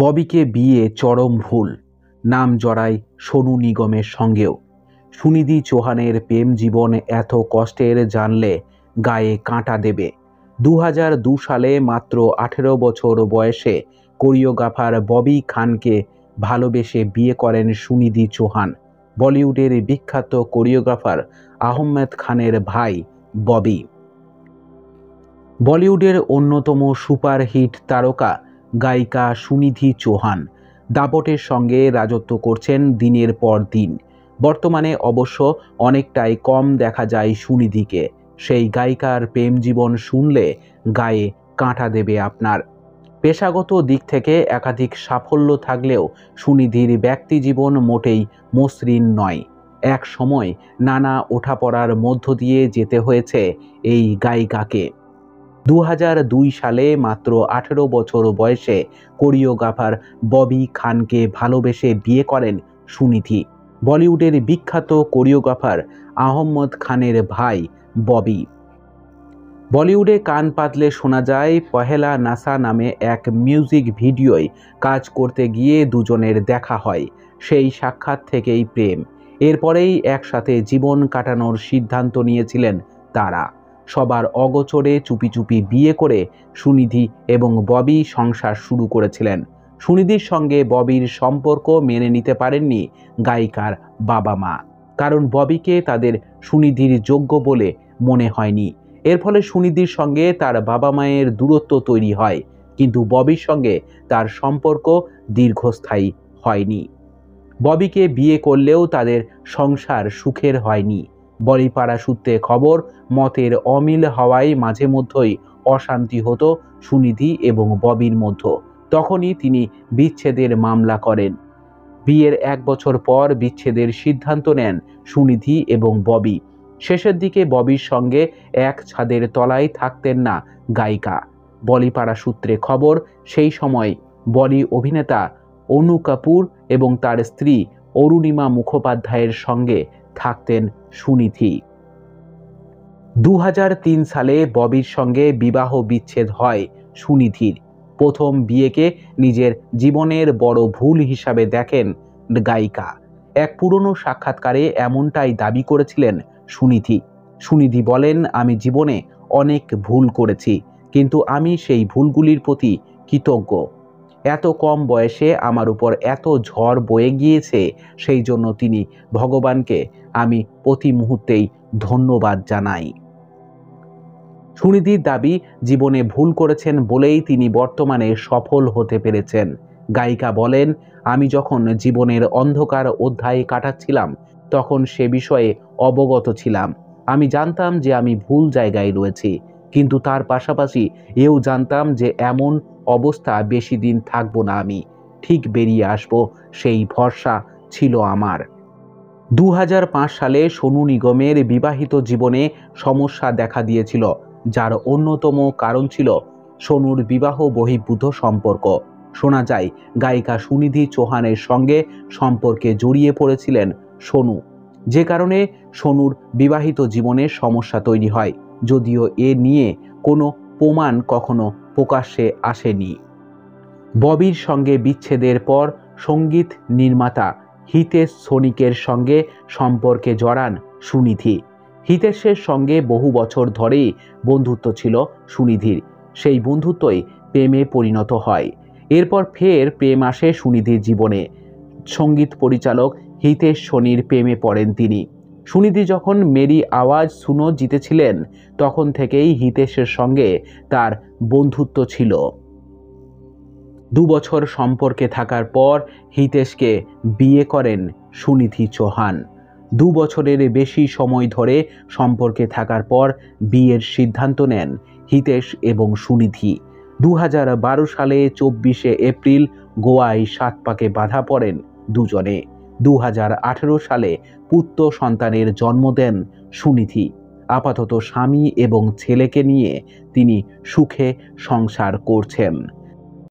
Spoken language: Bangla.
ববিকে বিয়ে চরম ভুল, নাম জড়ায় সোনু নিগমের সঙ্গেও। সুনিধি চৌহানের প্রেম জীবন এত কষ্টের জানলে গায়ে কাঁটা দেবে। 2002 সালে মাত্র 18 বছর বয়সে কোরিওগ্রাফার ববি খানকে ভালোবেসে বিয়ে করেন সুনিধি চৌহান। বলিউডের বিখ্যাত কোরিওগ্রাফার আহমেদ খানের ভাই ববি। বলিউডের অন্যতম সুপারহিট তারকা গায়িকা সুনিধি চৌহান দাপটের সঙ্গে রাজত্ব করছেন দিনের পর দিন। বর্তমানে অবশ্য অনেকটাই কম দেখা যায় সুনিধিকে। সেই গায়িকার প্রেম জীবন শুনলে গায়ে কাঁটা দেবে আপনার। পেশাগত দিক থেকে একাধিক সাফল্য থাকলেও সুনিধির ব্যক্তিজীবন মোটেই মসৃণ নয়। এক সময় নানা ওঠাপড়ার মধ্য দিয়ে যেতে হয়েছে এই গায়িকাকে। 2002 সালে মাত্র 18 বছর বয়সে কোরিওগ্রাফার ববি খানকে ভালোবেসে বিয়ে করেন সুনিধি। বলিউডের বিখ্যাত কোরিওগ্রাফার আহমদ খানের ভাই ববি। বলিউডে কান পাতলে শোনা যায় পহেলা নাসা নামে এক মিউজিক ভিডিওয় কাজ করতে গিয়ে দুজনের দেখা হয়। সেই সাক্ষাৎ থেকেই প্রেম। এরপরেই একসাথে জীবন কাটানোর সিদ্ধান্ত নিয়েছিলেন তারা। সবার অগোচরে চুপি চুপি বিয়ে করে সুনিধি এবং ববি সংসার শুরু করেছিলেন। সুনিধির সঙ্গে ববির সম্পর্ক মেনে নিতে পারেননি গায়িকার বাবা মা, কারণ ববিকে তাদের সুনিধির যোগ্য বলে মনে হয়নি। এর ফলে সুনিধির সঙ্গে তার বাবা মায়ের দূরত্ব তৈরি হয়, কিন্তু ববির সঙ্গে তার সম্পর্ক দীর্ঘস্থায়ী হয়নি। ববিকে বিয়ে করলেও তাদের সংসার সুখের হয়নি। বলিপাড়া সূত্রে খবর, মতের অমিল হওয়ায় মাঝে মধ্যেই অশান্তি হতো সুনিধি এবং ববির মধ্যে। তখনই তিনি বিচ্ছেদের মামলা করেন। বিয়ের 1 বছর পর বিচ্ছেদের সিদ্ধান্ত নেন সুনিধি এবং ববি। শেষের দিকে ববির সঙ্গে এক ছাদের তলায় থাকতেন না গায়িকা। বলিপাড়া সূত্রে খবর, সেই সময় বলি অভিনেতা অনু কাপুর এবং তার স্ত্রী অরুণিমা মুখোপাধ্যায়ের সঙ্গে থাকতেন সুনিধি। 2003 সালে ববির সঙ্গে বিবাহ বিচ্ছেদ হয় সুনিধির। প্রথম বিয়েকে নিজের জীবনের বড় ভুল হিসাবে দেখেন গায়িকা। এক পুরনো সাক্ষাৎকারে এমনটাই দাবি করেছিলেন সুনিধি। সুনিধি বলেন, আমি জীবনে অনেক ভুল করেছি, কিন্তু আমি সেই ভুলগুলির প্রতি কৃতজ্ঞ। এত কম বয়সে আমার উপর এত ঝড় বয়ে গিয়েছে, সেই জন্য তিনি ভগবানকে আমি প্রতি মুহূর্তেই ধন্যবাদ জানাই। সুনিধির দাবি, জীবনে ভুল করেছেন বলেই তিনি বর্তমানে সফল হতে পেরেছেন। গায়িকা বলেন, আমি যখন জীবনের অন্ধকার অধ্যায়ে কাটাচ্ছিলাম তখন সে বিষয়ে অবগত ছিলাম। আমি জানতাম যে আমি ভুল জায়গায় রয়েছি, কিন্তু তার পাশাপাশি এও জানতাম যে এমন অবস্থা বেশি দিন থাকবো না, আমি ঠিক বেরিয়ে আসবো, সেই ভরসা ছিল আমার। 2005 সালে সোনু নিগমের বিবাহিত জীবনে সমস্যা দেখা দিয়েছিল, যার অন্যতম কারণ ছিল সোনুর বিবাহ বহির্ভূত সম্পর্ক। শোনা যায় গায়িকা সুনিধি চৌহানের সঙ্গে সম্পর্কে জড়িয়ে পড়েছিলেন সোনু, যে কারণে সোনুর বিবাহিত জীবনে সমস্যা তৈরি হয়, যদিও এ নিয়ে কোনো প্রমাণ কখনো প্রকাশ্যে আসেনি। ববির সঙ্গে বিচ্ছেদের পর সঙ্গীত নির্মাতা হিতেশ সোনিকের সঙ্গে সম্পর্কে জড়ান সুনিধি। হিতেশের সঙ্গে বহু বছর ধরেই বন্ধুত্ব ছিল সুনিধির। সেই বন্ধুত্বই প্রেমে পরিণত হয়। এরপর ফের প্রেম আসে সুনিধির জীবনে। সঙ্গীত পরিচালক হিতেশ সোনির প্রেমে পড়েন তিনি। সুনিধি যখন মেরি আওয়াজ সুনো জিতেছিলেন, তখন থেকেই হিতেশের সঙ্গে তার বন্ধুত্ব ছিল। 2 বছর সম্পর্কে থাকার পর হিতেশকে বিয়ে করেন সুনিধি চৌহান। 2 বছরের বেশি সময় ধরে সম্পর্কে থাকার পর বিয়ের সিদ্ধান্ত নেন হিতেশ এবং সুনিধি। 2012 সালে 24শে এপ্রিল গোয়ায় 7 পাকে বাঁধা পড়েন দুজনে। 2018 সালে পুত্র সন্তানের জন্ম দেন সুনিধি। আপাতত স্বামী এবং ছেলেকে নিয়ে তিনি সুখে সংসার করছেন।